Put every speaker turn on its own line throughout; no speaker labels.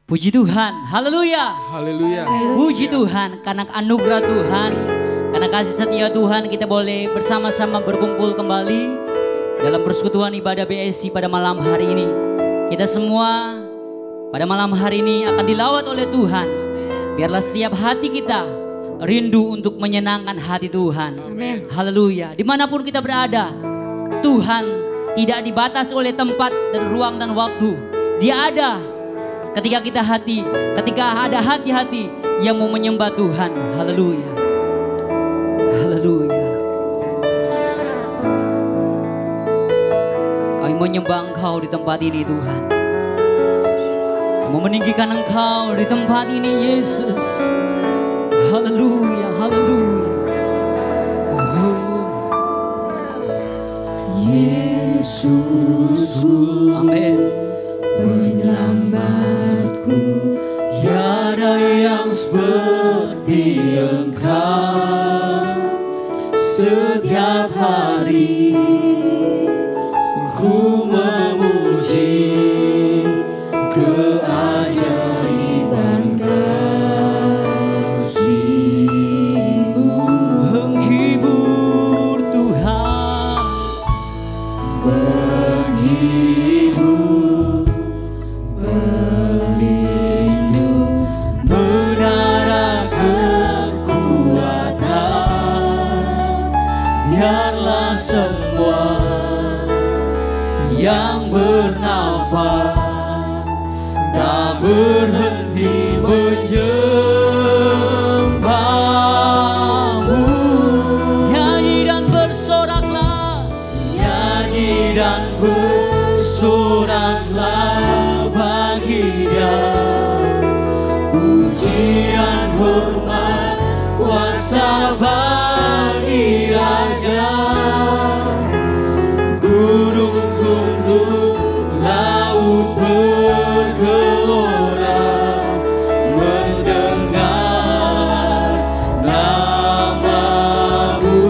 Puji Tuhan, haleluya.
Haleluya.
Puji Tuhan karena anugerah Tuhan, karena kasih setia Tuhan kita boleh bersama-sama berkumpul kembali dalam persekutuan ibadah BSC pada malam hari ini. Kita semua pada malam hari ini akan dilawat oleh Tuhan. Biarlah setiap hati kita rindu untuk menyenangkan hati Tuhan.
Amin.
Haleluya. Dimanapun kita berada, Tuhan tidak dibatasi oleh tempat dan ruang dan waktu. Dia ada ketika ada hati-hati yang mau menyembah Tuhan. Haleluya. Haleluya. Kami menyembah Engkau di tempat ini Tuhan. Kami meninggikan Engkau di tempat ini Yesus. Haleluya, haleluya.
Yesusku,
Amin.
penyelamatku, tiada yang seperti Engkau. Setiap hari ku memuji keajaiban kasih-Mu.
Menghibur Tuhan,
menghibur, pelindung, menara kekuatan. Biarlah semua yang bernafas tak berhenti menyembah-Mu.
nyanyi dan bersoraklah.
Nyanyi dan bersoraklah bagi Dia. Pujian, hormat, kuasa bagi Raja. Gunung tunduk, laut bergelora mendengar nama-Mu.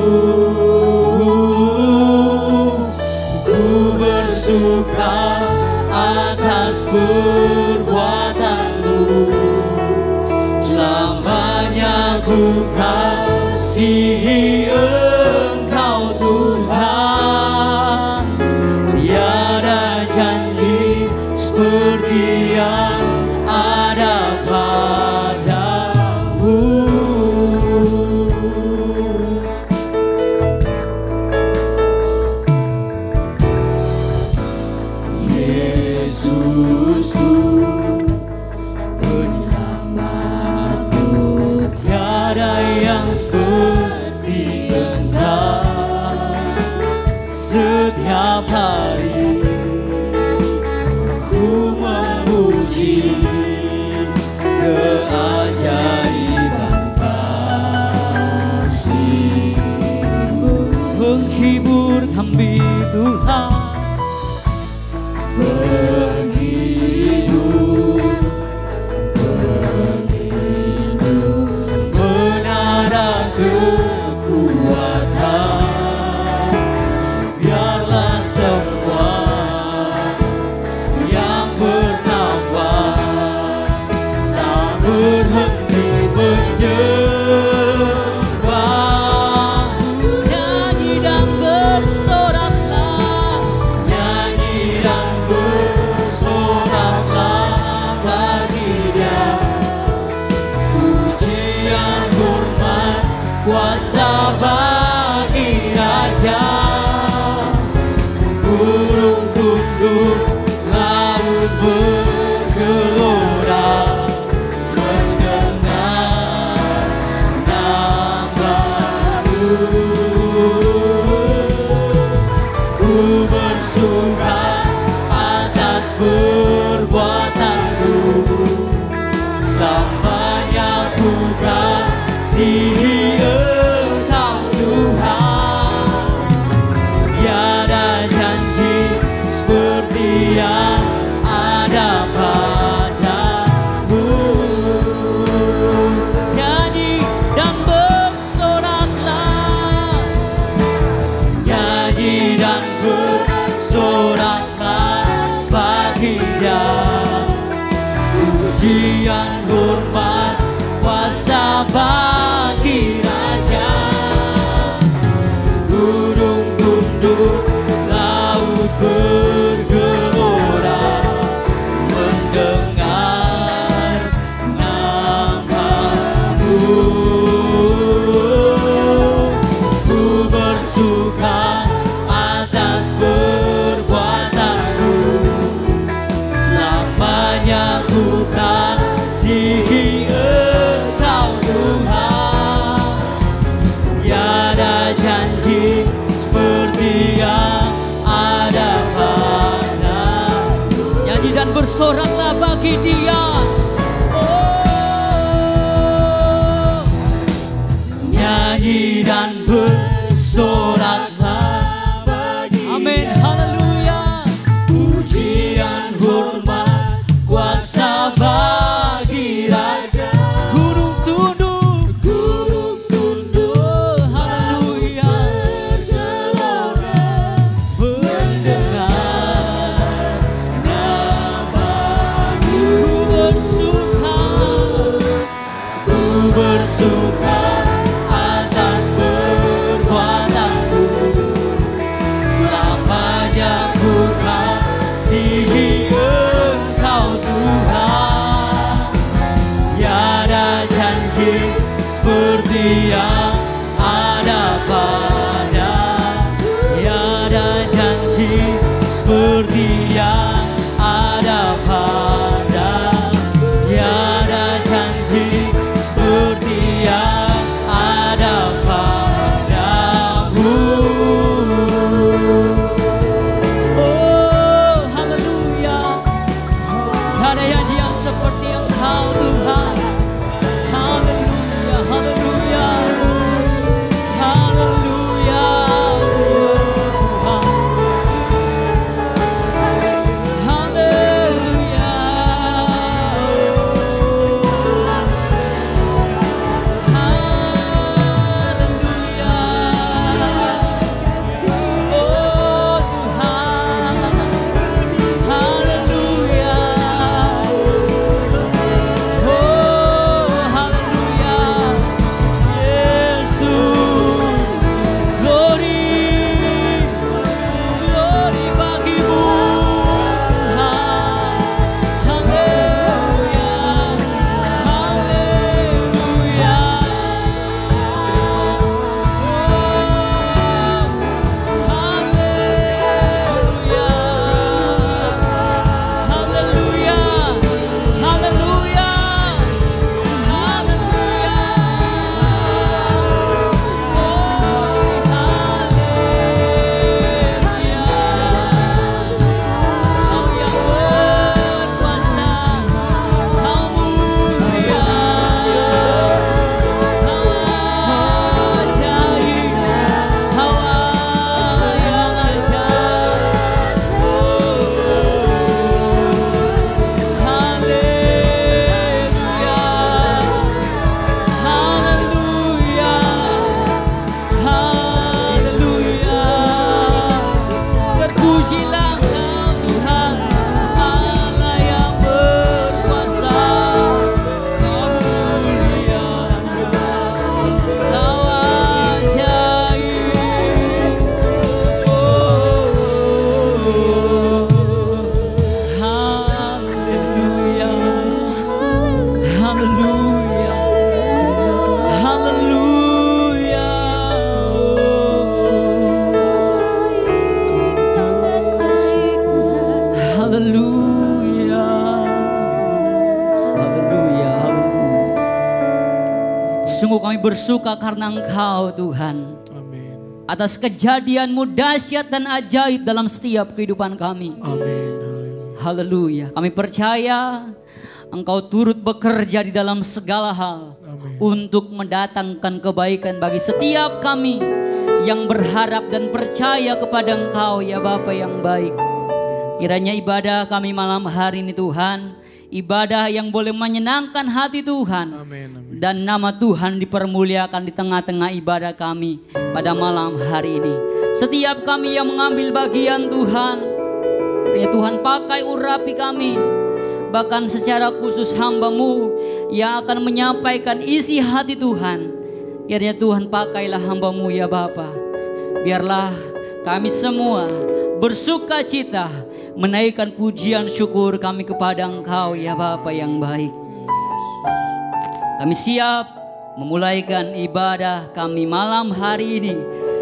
Ku bersuka atas perbuatan-Mu. Selamanya ku kasihi Engkau Tuhan. Tiada janji seperti yang ada padamu. Yesusku, penyelamatku, tiada yang seperti Engkau. Setiap hari ku memuji keajaiban kasih-Mu.
Menghibur kami Tuhan,
Menghibur, pelindung, menara kekuatan. Biarlah semua yang bernafas tak berhenti menyembah.
nyanyi dan bersoraklah.
Pujian hormat kuasa bagi Raja. Gunung tunduk, laut bergelora mendengar nama-Mu. Ku bersuka atas perbuatan-Mu, selamanya ku kasihi Engkau Tuhan. Tiada janji seperti yang ada padamu.
Nyanyi dan bersoraklah bagi Dia.
Nyanyi dan bersoraklah bagi
Amin,
Dia.
haleluya.
Pujian hormat kuasa bagi Raja.
Gunung tunduk,
Gunung tunduk,
haleluya.
bergelora mendengar nama-Mu. Ku bersuka atas perbuatan-Mu, selamanya ku kasihi Engkau Tuhan. Tiada janji seperti yang ada padamu. Tiada janji seperti yang ada padamu. Tiada janji seperti yang ada padamu.
Oh, haleluya. Gak ada janji yang seperti Engkau Tuhan. Haleluya, haleluya. Haleluya, oh Tuhan. Haleluya. Oh Tuhan. Haleluya. Oh haleluya. Yesus, glory, glory bagimu Tuhan. Haleluya, haleluya. Haleluya, haleluya, haleluya, Kau yang berkuasa, Kau mulia, Kau ajaib, Kau yang ajaib. Haleluya, haleluya, haleluya. Terpujilah Kau Tuhan, Allah yang berkuasa. Kau mulia, Kau ajaib. Haleluya, haleluya, haleluya. Haleluya, haleluya, haleluya. Sungguh kami bersuka karena Engkau Tuhan,
Amin.
atas kejadian-Mu dahsyat dan ajaib dalam setiap kehidupan kami.
Amin.
Haleluya. Kami percaya Engkau turut bekerja di dalam segala hal
Amin.
untuk mendatangkan kebaikan bagi setiap kami yang berharap dan percaya kepada Engkau ya Bapa yang baik. Kiranya ibadah kami malam hari ini Tuhan, ibadah yang boleh menyenangkan hati Tuhan.
Amin. Amin.
Dan nama Tuhan dipermuliakan di tengah-tengah ibadah kami pada malam hari ini. Setiap kami yang mengambil bagian Tuhan, kiranya Tuhan pakai urapi kami. bahkan secara khusus hamba-Mu yang akan menyampaikan isi hati Tuhan. Kiranya Tuhan pakailah hamba-Mu ya Bapa. Biarlah kami semua bersuka cita menaikkan pujian syukur kami kepada Engkau ya Bapa yang baik. Kami siap memulaikan ibadah kami malam hari ini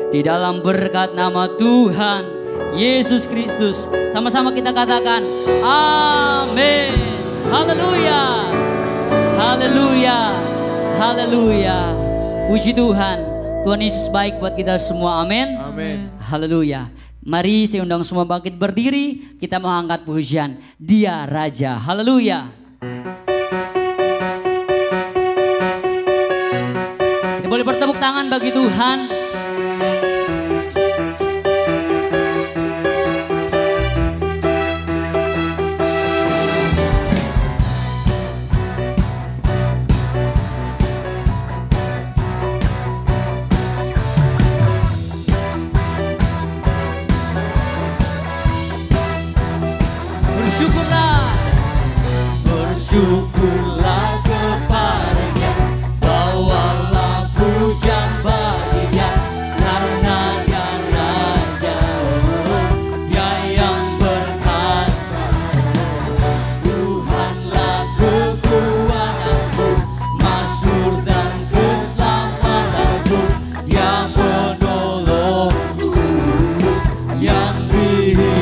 di dalam berkat nama Tuhan Yesus Kristus. Sama-sama kita katakan amin. Haleluya. Haleluya. Haleluya. Puji Tuhan. Tuhan Yesus baik buat kita semua. Amin.
Amin.
Haleluya. Mari saya undang semua bangkit berdiri. Kita mengangkat pujian Dia Raja. Haleluya. Kita boleh bertepuk tangan bagi Tuhan.
Bersyukurlah kepadanya, bawalah pujian baginya, karena Dia Raja, Dia yang berkuasa. Tuhanlah kekuatanku, mazmur dan keselamatanku, Dia penolongku yang hidup.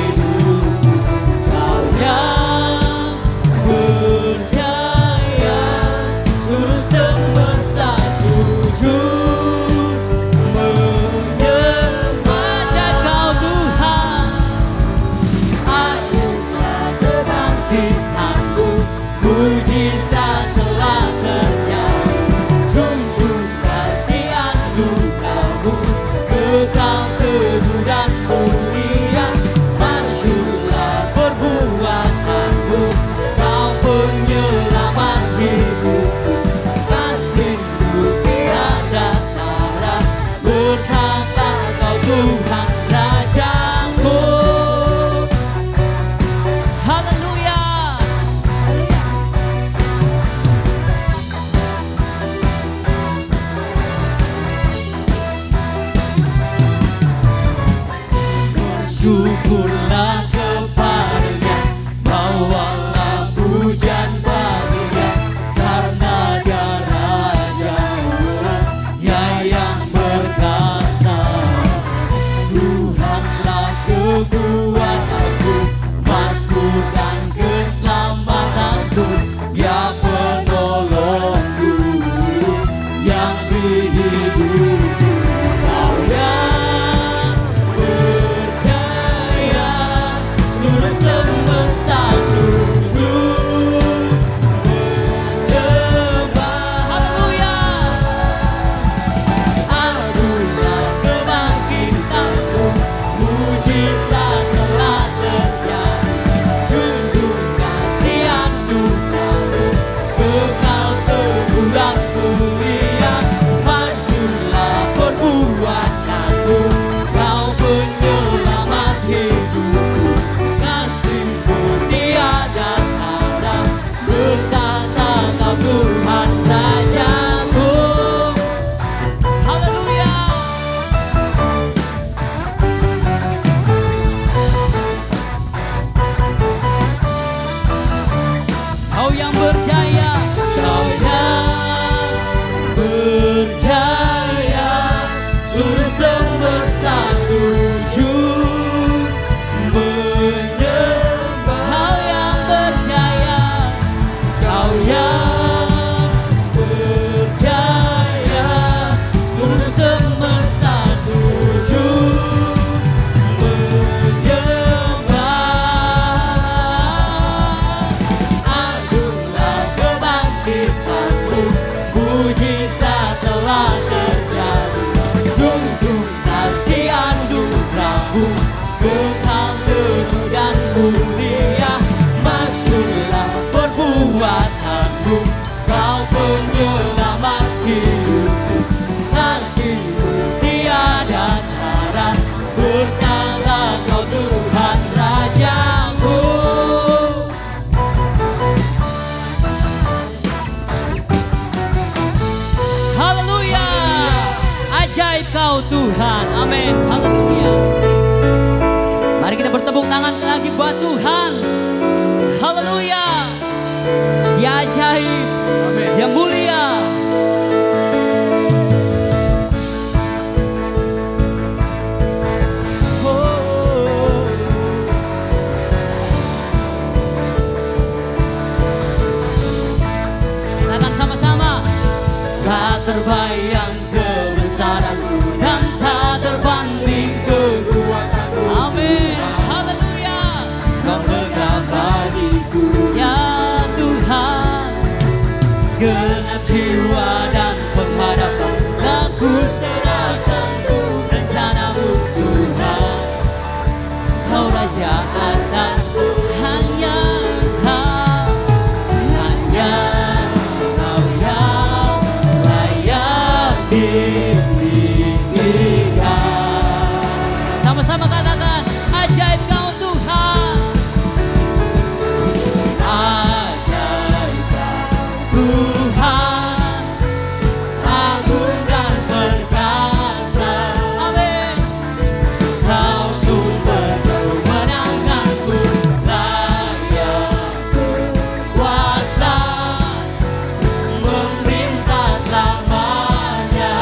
Kau yang berjaya, seluruh semesta sujud menyembah Kau Tuhan. Anugerah kebangkitanmu, mujizat telah terjadi. Sungguh kasih anugerah-Mu kekal teguh dan mulia. Masyurlah perbuatan-Mu, Kau penyelamat hidupku. Kasih-Mu tiada tara, berkata Kau Tuhan Rajaku. Haleluya. Bersyukurlah kepadanya, bawalah pujian baginya, karena Dia Raja, Dia yang berkuasa. Tuhanlah kekuatanku, mazmur dan keselamatanku, Dia penolongku yang hidupku. Kau yang berjaya, seluruh semesta sujud menyembah. Haleluya. Anugerah kebangkitanmu, mujizat telah terjadi. Sungguh kasih anugerah-Mu kekal teguh dan mulia. Masyurlah perbuatan-Mu, Kau penyelamat hidupku. Kasih-Mu tiada tara, berkata Kau Tuhan Rajaku. Haleluya. Kau yang berjaya, Kau yang berjaya, seluruh semesta sujud menyembah. Kau yang berjaya, Kau yang berjaya, seluruh semesta sujud menyembah. Anugerah kebangkitanmu, mujizat telah terjadi. Sungguh kasih anugerah-Mu kekal teguh dan mulia. Masyurlah perbuatan-Mu, Kau penyelamat hidupku. Kasih-Mu tiada tara, berkata Kau Tuhan Rajaku.
Amin. Haleluya. Mari kita bertepuk tangan lagi buat Tuhan. Haleluya. Dia ajaib. Dia mulia. Katakan sama-sama. Tak terbayang kebesaranmu dan tak terbanding kekuatanmu. Amin. Haleluya. Kau megah bagiku ya Tuhan. Genap jiwa dan pengharapan aku serahkan untuk rencanamu Tuhan. Kau raja atasku, hanya Engkau, hanya Engkau yang layak dimilikikan. Sama-sama katakan, ajaib Kau Tuhan. Ajaib Kau Tuhan, agung dan perkasa. Amin. Kau sumber kemenanganku, layak berkuasa, memerintah selamanya.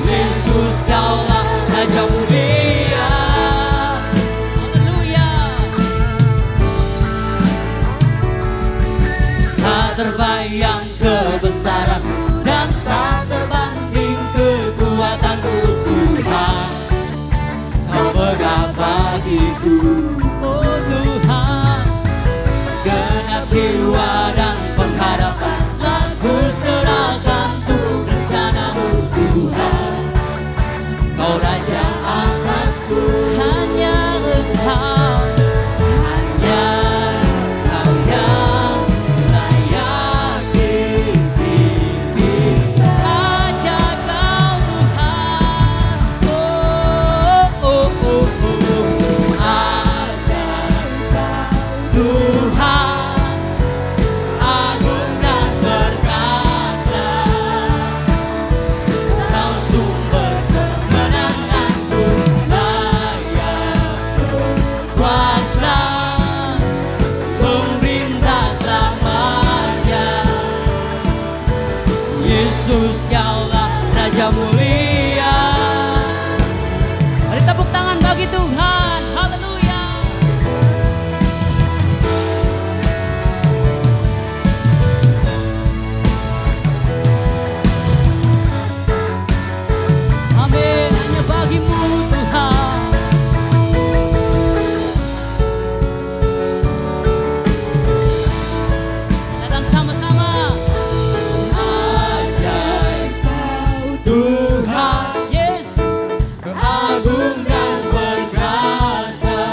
Yesus Kaulah Raja mulia. Haleluya. Tak terbayang kebesaranmu dan tak terbanding kekuatanmu Tuhan. Kau megah bagiku, oh Tuhan. Genap jiwa dan pengharapan aku serahkan untuk rencanamu Tuhan. Kau raja atasku, hanya Engkau, hanya Engkau yang layak dimilikikan. Ajaib Kau Tuhan, oh oh oh oh. Ajaib Kau Tuhan, agung dan perkasa. Kau sumber kemenanganku, layak berkuasa, memerintah selamanya. Yesus Kaulah Raja mulia. Mari tepuk tangan bagi Tuhan. Haleluya. Amin. Hanya bagimu Tuhan. Katakan sama-sama. Ajaib Kau Tuhan, Yesus, agung dan perkasa.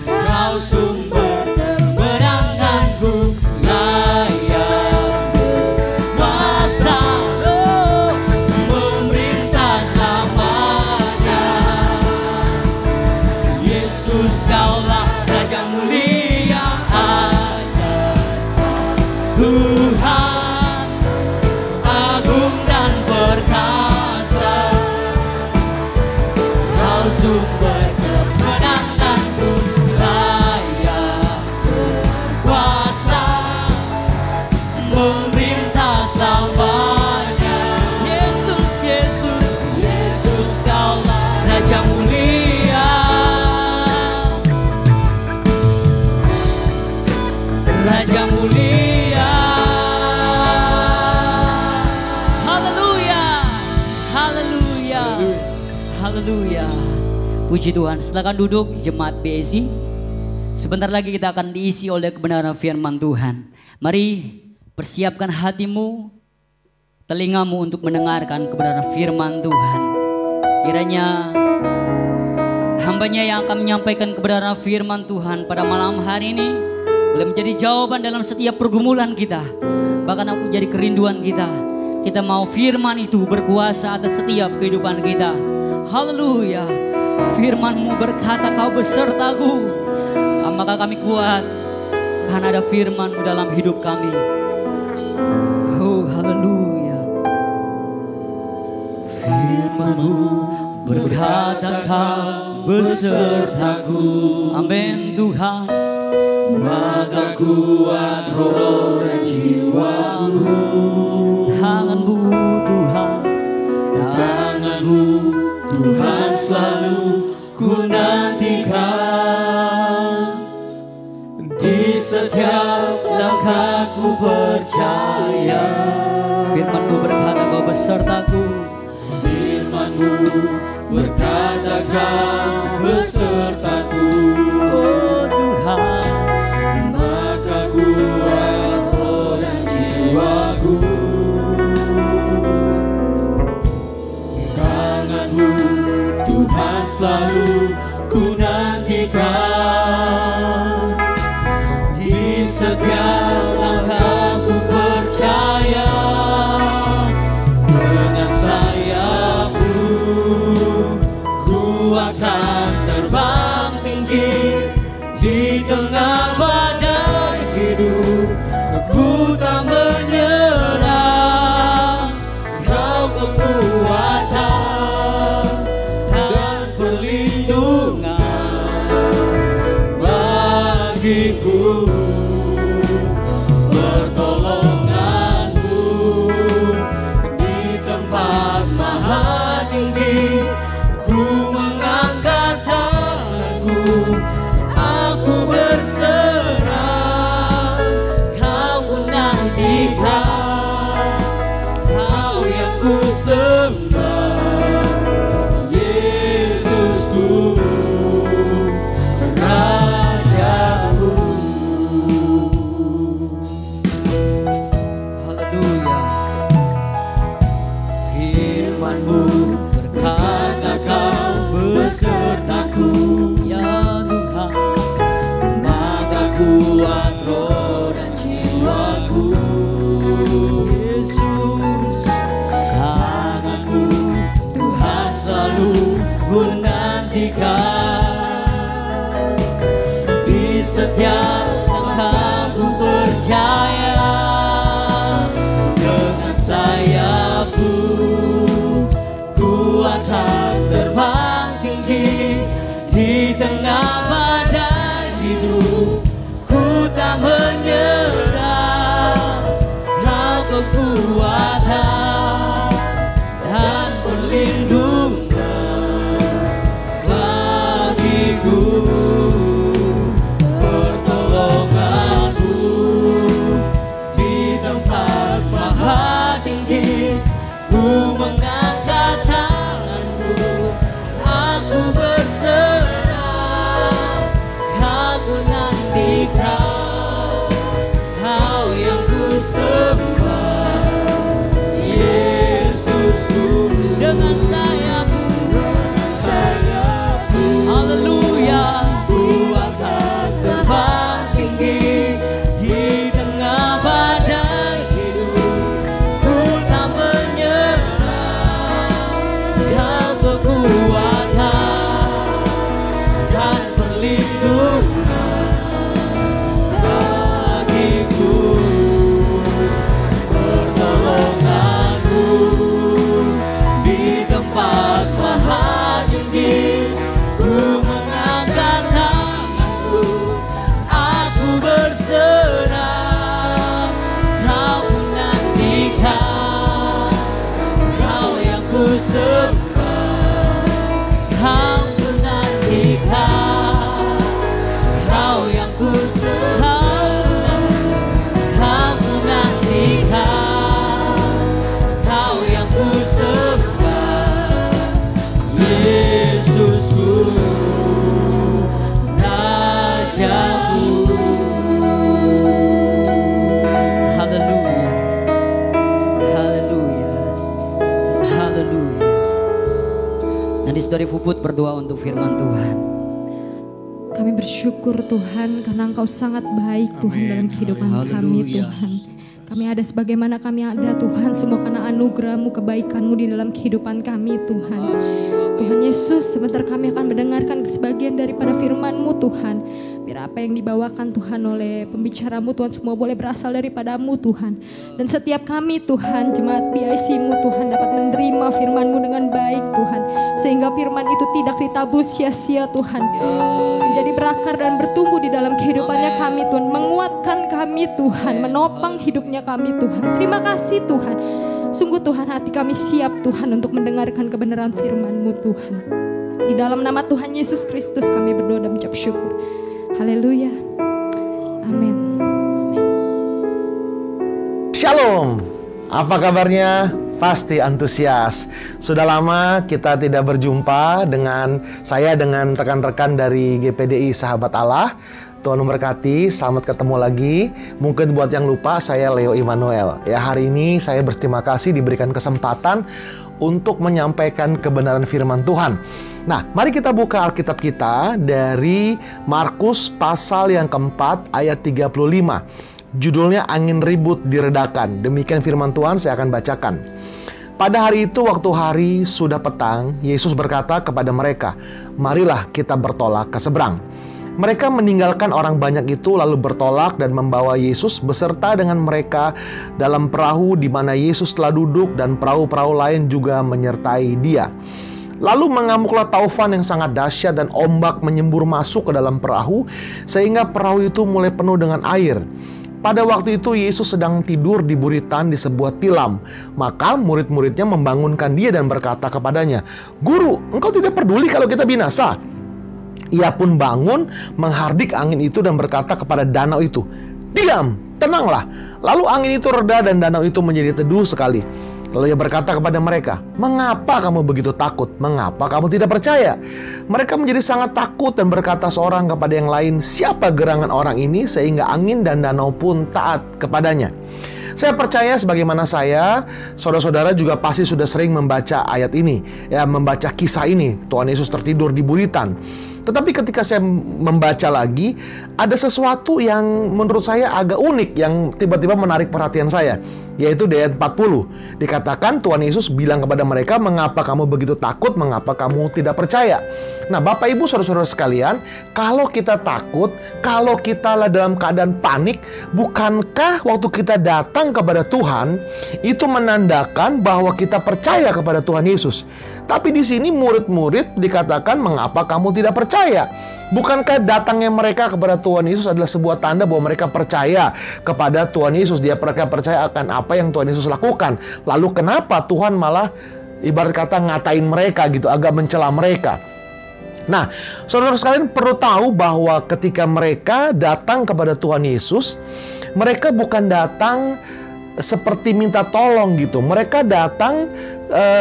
Kau sumber kemenanganku, layak berkuasa, oh, memerintah selamanya. Yesus Kaulah Raja mulia. Ajaib Tuhan, agung dan perkasa. Kau sumber kemenanganku, layak berkuasa, memerintah selamanya. Yesus, Yesus, Yesus Kaulah Raja mulia. Raja mulia. Haleluya. Haleluya. Haleluya. Puji Tuhan. Silakan duduk jemaat BSI. Sebentar lagi kita akan diisi oleh kebenaran firman Tuhan. Mari persiapkan hatimu, telingamu untuk mendengarkan kebenaran firman Tuhan. Kiranya hambanya yang akan menyampaikan kebenaran firman Tuhan pada malam hari ini boleh menjadi jawaban dalam setiap pergumulan kita. Bahkan aku jadi kerinduan kita. Kita mau firman itu berkuasa atas setiap kehidupan kita. Haleluya. Firman-Mu berkata Kau besertaku. Maka kami kuat karena ada firman-Mu dalam hidup kami. Oh haleluya.
firman-Mu, berkata Kau besertaku.
Amin Tuhan.
Maka kuat roh dan jiwaku.
Tangan-Mu Tuhan,
Tangan-Mu Tuhan selalu ku nantikan. Di setiap langkahku percaya,
firman-Mu berkata Kau besertaku.
firman-Mu berkata Kau besertaku.
Oh Tuhan,
Maka kuat roh dan jiwaku. Tangan-Mu Tuhan selalu ku nantikan. Di setiap langkahku percaya, dengan sayap-Mu ku akan terbang tinggi. Di tengah badai hidup ku tak menyerah. Kau kekuatan dan perlindungan bagiku. Pertolongan-Mu di tempat maha tinggi. Ku mengangkat tanganku, aku berserah. Kau ku nantikan, Kau yang ku sembah. Yesusku, Rajaku.
haleluya.
Firman-Mu berkata Kau besertaku.
Ya Tuhan,
Maka kuat roh dan jiwaku.
Yesus,
Tangan-Mu Tuhan selalu ku nantikan. Di setiap langkahku percaya, dengan sayap-Mu ku akan terbang tinggi. Di tengah badai hidup ku tak menyerah. Kau kekuatan dan perlindungan bagiku. Pertolongan-Mu di tempat maha tinggi. Ku mengangkat tanganku, aku berserah. Kau ku nantikan, Kau yang ku sembah. Yesusku,
dengan sayap-Mu,
sayap-Mu
haleluya.
ku akan terbang tinggi. Di tengah badai hidup ku tak menyerah. Kau kekuatan dan perlindungan bagiku. Pertolongan-Mu di tempat maha tinggi. Ku mengangkat tanganku, aku berserah. Kau ku nantikan, Kau yang ku sembah. Kau ku nantikan, Kau yang ku sembah. Kau ku nantikan, Kau yang ku sembah. Yesusku, Rajaku.
Haleluya, haleluya, haleluya. Nanti saudari Puput berdoa untuk firman Tuhan.
Kami bersyukur Tuhan karena Engkau sangat baik Tuhan dalam kehidupan kami
Haleluya.
Tuhan. Kami ada sebagaimana kami ada Tuhan, semua karena anugerah-Mu, kebaikan-Mu di dalam kehidupan kami Tuhan. Tuhan Yesus, sebentar kami akan mendengarkan sebagian daripada firman-Mu Tuhan. Biar apa yang dibawakan Tuhan oleh pembicaramu Tuhan semua boleh berasal daripadamu Tuhan. Dan setiap kami Tuhan, jemaat BIC-mu Tuhan dapat menerima firman-Mu dengan baik Tuhan. Sehingga firman itu tidak ditabur sia-sia Tuhan. Menjadi berakar dan bertumbuh di dalam kehidupannya kami Tuhan. Menguatkan kami Tuhan, menopang hidupnya kami Tuhan. Terima kasih Tuhan. Sungguh Tuhan, hati kami siap Tuhan untuk mendengarkan kebenaran firman-Mu Tuhan. Di dalam nama Tuhan Yesus Kristus kami berdoa dan mengucap syukur. Haleluya. Amin.
Shalom. Apa kabarnya? Pasti antusias. Sudah lama kita tidak berjumpa dengan rekan-rekan dari GPDI Sahabat Allah. Tuhan memberkati, selamat ketemu lagi. Mungkin buat yang lupa, saya Leo Immanuel. Ya, hari ini saya berterima kasih diberikan kesempatan untuk menyampaikan kebenaran firman Tuhan. Nah, mari kita buka Alkitab kita dari Markus pasal yang keempat ayat 35. Judulnya Angin Ribut Diredakan. Demikian firman Tuhan, saya akan bacakan. Pada hari itu, waktu hari sudah petang, Yesus berkata kepada mereka, "Marilah kita bertolak ke seberang." Mereka meninggalkan orang banyak itu lalu bertolak dan membawa Yesus beserta dengan mereka dalam perahu di mana Yesus telah duduk dan perahu-perahu lain juga menyertai dia. Lalu mengamuklah taufan yang sangat dahsyat dan ombak menyembur masuk ke dalam perahu sehingga perahu itu mulai penuh dengan air. Pada waktu itu Yesus sedang tidur di buritan di sebuah tilam. Maka murid-muridnya membangunkan dia dan berkata kepadanya, "Guru, engkau tidak peduli kalau kita binasa?" Ia pun bangun, menghardik angin itu dan berkata kepada danau itu, "Diam, tenanglah." Lalu angin itu reda dan danau itu menjadi teduh sekali. Lalu ia berkata kepada mereka, "Mengapa kamu begitu takut? Mengapa kamu tidak percaya?" Mereka menjadi sangat takut dan berkata seorang kepada yang lain, "Siapa gerangan orang ini sehingga angin dan danau pun taat kepadanya?" Saya percaya sebagaimana saudara-saudara juga pasti sudah sering membaca ayat ini, ya, membaca kisah ini, Tuhan Yesus tertidur di buritan. Tetapi ketika saya membaca lagi, ada sesuatu yang menurut saya agak unik yang tiba-tiba menarik perhatian saya, yaitu di ayat 40. Dikatakan Tuhan Yesus bilang kepada mereka, "Mengapa kamu begitu takut? Mengapa kamu tidak percaya?" Nah, Bapak Ibu saudara-saudara sekalian, kalau kita takut, kalau kita dalam keadaan panik, bukankah waktu kita datang kepada Tuhan itu menandakan bahwa kita percaya kepada Tuhan Yesus? Tapi di sini murid-murid dikatakan, "Mengapa kamu tidak percaya?" Bukankah datangnya mereka kepada Tuhan Yesus adalah sebuah tanda bahwa mereka percaya kepada Tuhan Yesus? Mereka percaya akan apa yang Tuhan Yesus lakukan. Lalu kenapa Tuhan malah ibarat kata ngatain mereka gitu, agak mencela mereka? Nah, saudara sekalian perlu tahu bahwa ketika mereka datang kepada Tuhan Yesus, mereka bukan datang seperti minta tolong gitu. Mereka datang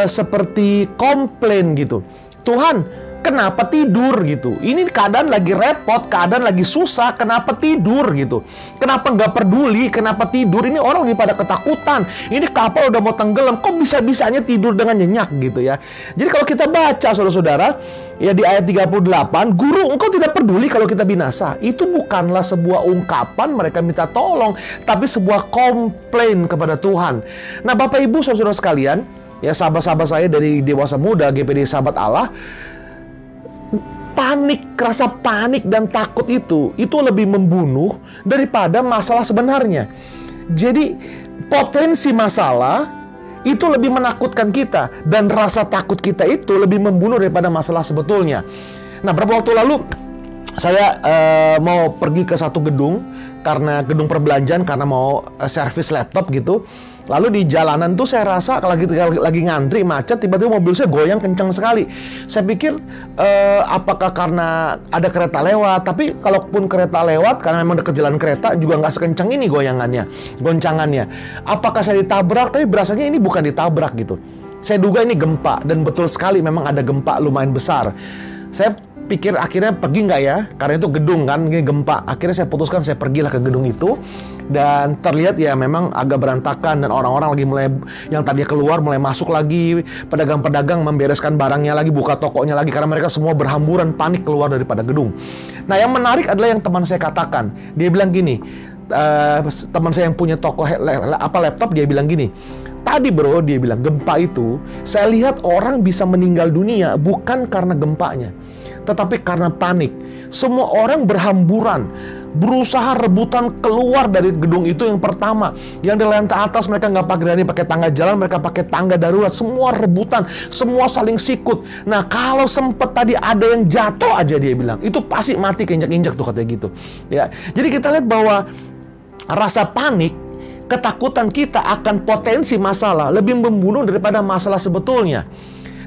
seperti komplain gitu. "Tuhan, kenapa tidur?" gitu. Ini keadaan lagi repot, keadaan lagi susah, kenapa tidur gitu. Kenapa nggak peduli, kenapa tidur? Ini orang lagi pada ketakutan. Ini kapal udah mau tenggelam, kok bisa-bisanya tidur dengan nyenyak gitu ya. Jadi kalau kita baca saudara-saudara, ya di ayat 38, "Guru, engkau tidak peduli kalau kita binasa." Itu bukanlah sebuah ungkapan mereka minta tolong, tapi sebuah komplain kepada Tuhan. Nah, Bapak Ibu saudara sekalian, ya sahabat-sahabat saya dari Dewasa Muda GPD Sahabat Allah, rasa panik dan takut itu lebih membunuh daripada masalah sebenarnya. Jadi potensi masalah itu lebih menakutkan kita, dan rasa takut kita itu lebih membunuh daripada masalah sebetulnya. Nah, beberapa waktu lalu saya mau pergi ke satu gedung gedung perbelanjaan karena mau servis laptop gitu. Lalu di jalanan tuh saya rasa lagi ngantri macet, tiba-tiba mobil saya goyang kencang sekali. Saya pikir apakah karena ada kereta lewat? Tapi kalaupun kereta lewat, karena memang dekat jalan kereta juga nggak sekencang ini goncangannya. Apakah saya ditabrak? Tapi berasanya ini bukan ditabrak gitu. Saya duga ini gempa, dan betul sekali memang ada gempa lumayan besar. Saya pikir akhirnya pergi nggak ya, karena itu gedung kan, ini gempa. Akhirnya saya putuskan, saya pergilah ke gedung itu, dan terlihat ya memang agak berantakan, dan orang-orang lagi mulai, yang tadinya keluar mulai masuk lagi, pedagang-pedagang membereskan barangnya lagi, buka tokonya lagi, karena mereka semua berhamburan panik keluar daripada gedung. Nah, yang menarik adalah yang teman saya katakan. Dia bilang gini, teman saya yang punya toko laptop, dia bilang gini, "Tadi bro," dia bilang, "gempa itu saya lihat orang bisa meninggal dunia bukan karena gempanya, tetapi karena panik. Semua orang berhamburan, berusaha rebutan keluar dari gedung itu yang pertama. Yang di lantai atas mereka nggak berani pakai tangga jalan, mereka pakai tangga darurat. Semua rebutan, semua saling sikut. Nah, kalau sempet tadi ada yang jatuh aja, dia bilang, itu pasti mati keinjak-injak tuh, katanya gitu. Ya, jadi kita lihat bahwa rasa panik, ketakutan kita akan potensi masalah lebih membunuh daripada masalah sebetulnya.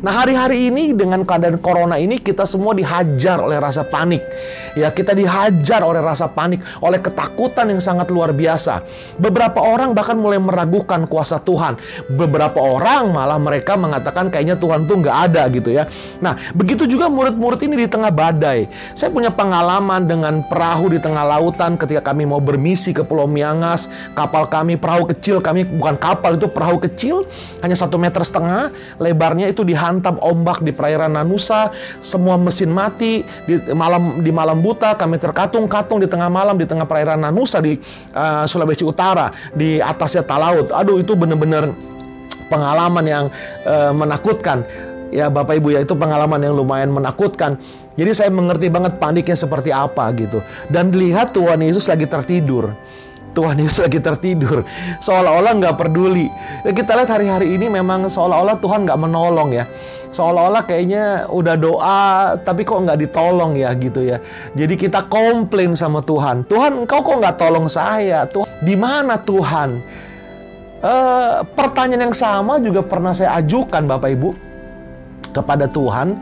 Nah, hari-hari ini dengan keadaan corona ini kita semua dihajar oleh rasa panik. Ya, kita dihajar oleh rasa panik, oleh ketakutan yang sangat luar biasa. Beberapa orang bahkan mulai meragukan kuasa Tuhan. Beberapa orang malah mereka mengatakan kayaknya Tuhan tuh nggak ada gitu ya. Nah, begitu juga murid-murid ini di tengah badai. Saya punya pengalaman dengan perahu di tengah lautan ketika kami mau bermisi ke Pulau Miangas. Kapal kami, perahu kecil kami, bukan kapal, itu perahu kecil, hanya 1,5 meter, lebarnya itu dihantam ombak di perairan Nanusa, semua mesin mati, di malam buta kami terkatung-katung di tengah malam di tengah perairan Nanusa di Sulawesi Utara, di atasnya Talaut. Aduh, itu benar-benar pengalaman yang menakutkan. Ya Bapak Ibu ya, itu pengalaman yang lumayan menakutkan. Jadi saya mengerti banget paniknya seperti apa gitu. Dan lihat Tuhan Yesus lagi tertidur. Tuhan Yesus lagi tertidur, seolah-olah nggak peduli. Dan kita lihat hari-hari ini memang seolah-olah Tuhan nggak menolong ya. Seolah-olah kayaknya udah doa, tapi kok nggak ditolong ya gitu ya. Jadi kita komplain sama Tuhan. Tuhan, engkau kok nggak tolong saya? Tuhan, di mana Tuhan? Pertanyaan yang sama juga pernah saya ajukan Bapak Ibu kepada Tuhan.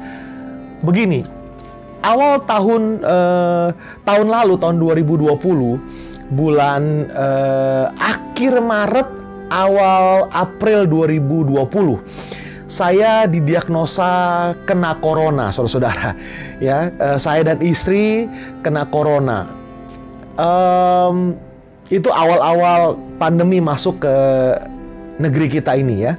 Begini, awal tahun lalu, tahun 2020, bulan akhir Maret, awal April 2020, saya didiagnosa kena corona, saudara-saudara. Ya, saya dan istri kena corona. Itu awal-awal pandemi masuk ke negeri kita ini ya.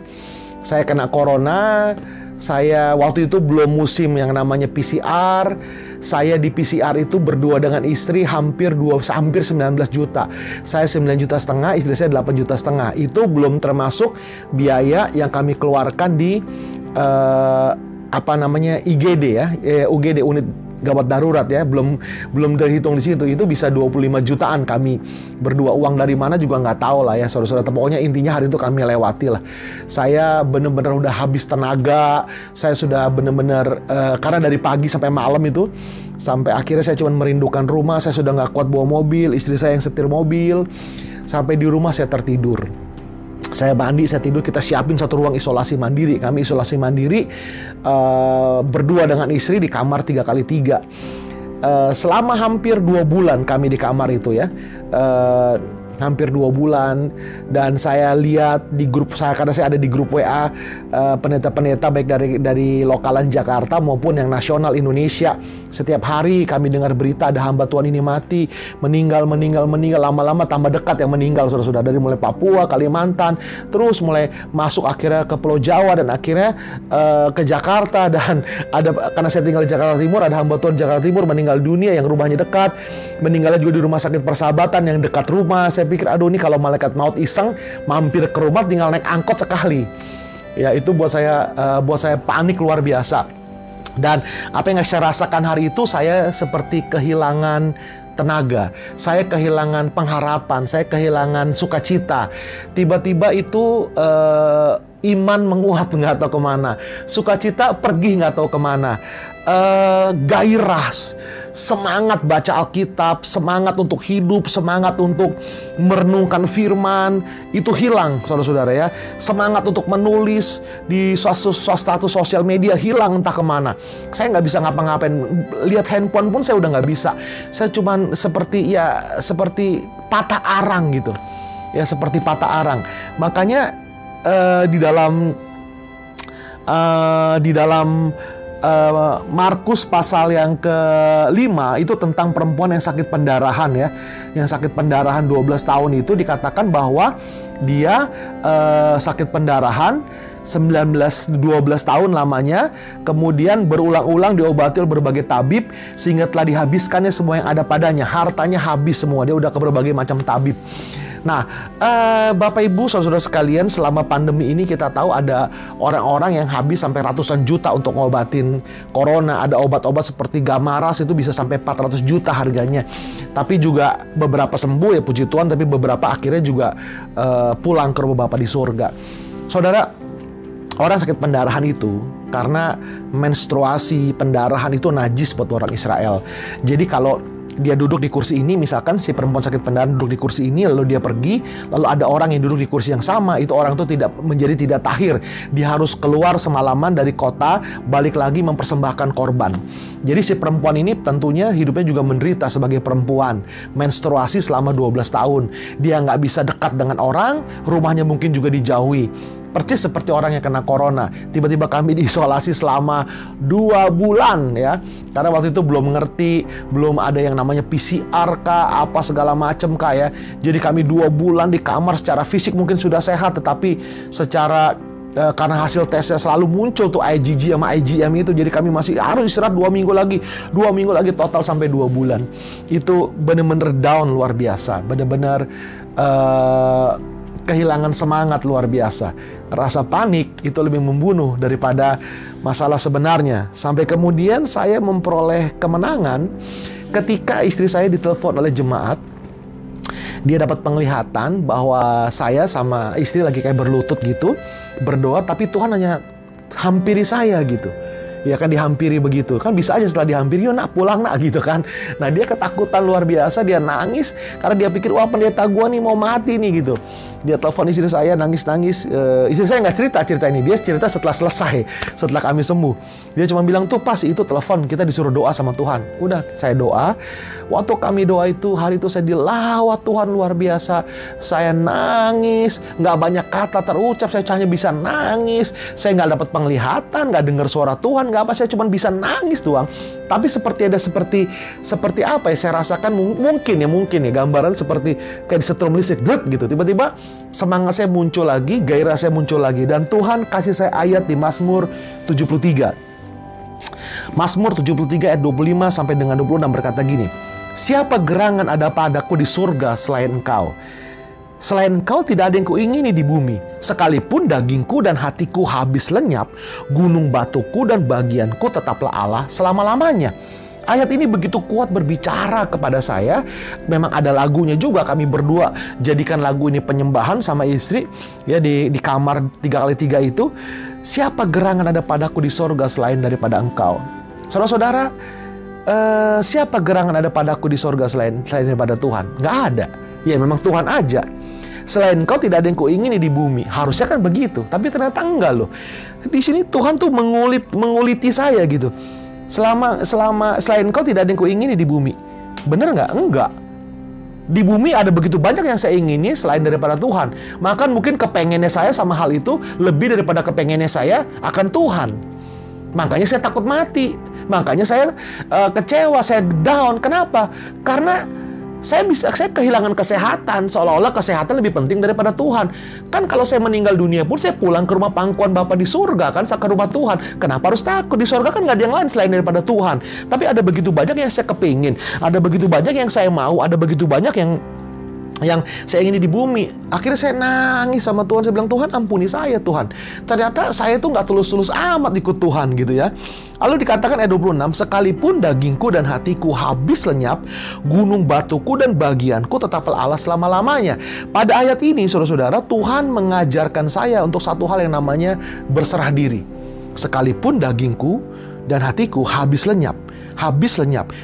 Saya kena corona. Saya waktu itu belum musim yang namanya PCR. Saya di PCR itu berdua dengan istri hampir 19 juta. Saya 9,5 juta, istri saya 8,5 juta. Itu belum termasuk biaya yang kami keluarkan di IGD ya, UGD, unit gawat darurat ya, belum terhitung di situ. Itu bisa 25 jutaan kami berdua. Uang dari mana juga nggak tahu lah ya, saudara-saudara. Pokoknya intinya hari itu kami lewati lah. Saya benar-benar udah habis tenaga. Saya sudah benar-benar karena dari pagi sampai malam itu, sampai akhirnya saya cuma merindukan rumah. Saya sudah nggak kuat bawa mobil. Istri saya yang setir mobil. Sampai di rumah saya tertidur. Saya mandi, saya tidur, kita siapin satu ruang isolasi mandiri. Kami isolasi mandiri berdua dengan istri di kamar 3x3. Selama hampir 2 bulan kami di kamar itu ya. Hampir 2 bulan. Dan saya lihat di grup saya, karena saya ada di grup WA pendeta-pendeta baik dari lokalan Jakarta maupun yang nasional Indonesia. Setiap hari kami dengar berita ada hamba Tuhan ini mati, meninggal. Lama-lama tambah dekat yang meninggal, saudara-saudara. Dari mulai Papua, Kalimantan, terus mulai masuk akhirnya ke Pulau Jawa, dan akhirnya ke Jakarta. Dan ada, karena saya tinggal di Jakarta Timur, ada hamba Tuhan Jakarta Timur meninggal dunia yang rumahnya dekat. Meninggalnya juga di Rumah Sakit Persahabatan yang dekat rumah. Saya pikir, aduh, ini kalau malaikat maut iseng mampir ke rumah tinggal naik angkot sekali. Ya, itu buat saya panik luar biasa. Dan apa yang saya rasakan hari itu, saya seperti kehilangan tenaga, saya kehilangan pengharapan, saya kehilangan sukacita. Tiba-tiba itu iman menguap nggak tahu kemana, sukacita pergi nggak tahu kemana, gairah, semangat baca Alkitab, semangat untuk hidup, semangat untuk merenungkan firman, itu hilang, saudara-saudara ya. Semangat untuk menulis di status sosial media hilang entah kemana. Saya nggak bisa ngapa-ngapain, lihat handphone pun saya udah nggak bisa. Saya cuman seperti patah arang gitu, ya, seperti patah arang. Makanya di dalam Markus pasal yang ke-5 itu tentang perempuan yang sakit pendarahan ya. Yang sakit pendarahan 12 tahun itu dikatakan bahwa dia sakit pendarahan 12 tahun lamanya, kemudian berulang-ulang diobati oleh berbagai tabib sehingga telah dihabiskannya semua yang ada padanya. Hartanya habis semua, dia udah ke berbagai macam tabib. Nah, Bapak Ibu, saudara-saudara sekalian, selama pandemi ini kita tahu ada orang-orang yang habis sampai ratusan juta untuk ngobatin corona. Ada obat-obat seperti Gamaras itu bisa sampai 400 juta harganya. Tapi juga beberapa sembuh ya puji Tuhan, tapi beberapa akhirnya juga pulang ke rumah Bapa di surga. Saudara, orang sakit pendarahan itu karena menstruasi pendarahan itu najis buat orang Israel. Jadi kalau dia duduk di kursi ini, misalkan si perempuan sakit pendarahan duduk di kursi ini, lalu dia pergi, lalu ada orang yang duduk di kursi yang sama, itu orang itu tidak tahir. Dia harus keluar semalaman dari kota, balik lagi mempersembahkan korban. Jadi si perempuan ini tentunya hidupnya juga menderita sebagai perempuan, menstruasi selama 12 tahun. Dia nggak bisa dekat dengan orang, rumahnya mungkin juga dijauhi. Persis seperti orang yang kena corona. Tiba-tiba kami diisolasi selama 2 bulan ya. Karena waktu itu belum mengerti, belum ada yang namanya PCR kah, apa segala macam kah ya. Jadi kami 2 bulan di kamar, secara fisik mungkin sudah sehat, tetapi secara karena hasil tesnya selalu muncul tuh IgG sama IgM itu, jadi kami masih harus istirahat 2 minggu lagi. 2 minggu lagi total sampai 2 bulan. Itu benar-benar down luar biasa. Benar-benar kehilangan semangat luar biasa. Rasa panik itu lebih membunuh daripada masalah sebenarnya. Sampai kemudian saya memperoleh kemenangan ketika istri saya ditelepon oleh jemaat. Dia dapat penglihatan bahwa saya sama istri lagi kayak berlutut gitu, berdoa, tapi Tuhan hanya hampiri saya gitu. Ya kan, dihampiri begitu. Kan bisa aja setelah dihampiri, yuk nak pulang nak gitu kan. Nah dia ketakutan luar biasa, dia nangis karena dia pikir, wah pendeta gua nih mau mati nih gitu. Dia telepon istri saya nangis-nangis. Istri saya nggak cerita ini, dia cerita setelah selesai, setelah kami sembuh. Dia cuma bilang tuh pas itu telepon kita disuruh doa sama Tuhan. Udah saya doa. Waktu kami doa itu, hari itu saya dilawat Tuhan luar biasa. Saya nangis, nggak banyak kata terucap, saya hanya bisa nangis. Saya nggak dapat penglihatan, nggak dengar suara Tuhan, nggak apa, saya cuma bisa nangis doang. Tapi seperti apa ya, saya rasakan mungkin ya gambaran seperti kayak disetrum listrik gitu. Tiba-tiba semangat saya muncul lagi, gairah saya muncul lagi, dan Tuhan kasih saya ayat di Mazmur 73. Mazmur 73 ayat 25 sampai dengan 26 berkata gini. Siapa gerangan ada padaku di surga selain engkau? Selain engkau tidak ada yang kuingini di bumi. Sekalipun dagingku dan hatiku habis lenyap, gunung batuku dan bagianku tetaplah Allah selama-lamanya. Ayat ini begitu kuat berbicara kepada saya. Memang ada lagunya juga, kami berdua jadikan lagu ini penyembahan sama istri ya di kamar 3x3 itu. Siapa gerangan ada padaku di sorga selain daripada engkau? Saudara-saudara, siapa gerangan ada padaku di sorga selain daripada Tuhan? Nggak ada. Ya memang Tuhan aja. Selain engkau tidak ada yang kuingini di bumi. Harusnya kan begitu, tapi ternyata enggak loh. Di sini Tuhan tuh menguliti saya gitu. Selain engkau tidak ada yang kuingini di bumi. Bener nggak? Enggak. Di bumi ada begitu banyak yang saya ingini selain daripada Tuhan. Maka mungkin kepengennya saya sama hal itu lebih daripada kepengennya saya akan Tuhan. Makanya saya takut mati. Makanya saya kecewa, saya down. Kenapa? Karena saya kehilangan kesehatan. Seolah-olah kesehatan lebih penting daripada Tuhan. Kan kalau saya meninggal dunia pun saya pulang ke rumah pangkuan Bapa di surga, kan, ke rumah Tuhan. Kenapa harus takut? Di surga kan nggak ada yang lain selain daripada Tuhan. Tapi ada begitu banyak yang saya kepingin, ada begitu banyak yang saya mau, ada begitu banyak yang saya ingin di bumi. Akhirnya saya nangis sama Tuhan. Saya bilang, Tuhan ampuni saya Tuhan. Ternyata saya tuh nggak tulus-tulus amat ikut Tuhan gitu ya. Lalu dikatakan ayat 26, sekalipun dagingku dan hatiku habis lenyap, gunung batuku dan bagianku tetaplah Allah selama-lamanya. Pada ayat ini saudara-saudara, Tuhan mengajarkan saya untuk satu hal yang namanya berserah diri. Sekalipun dagingku dan hatiku habis lenyap,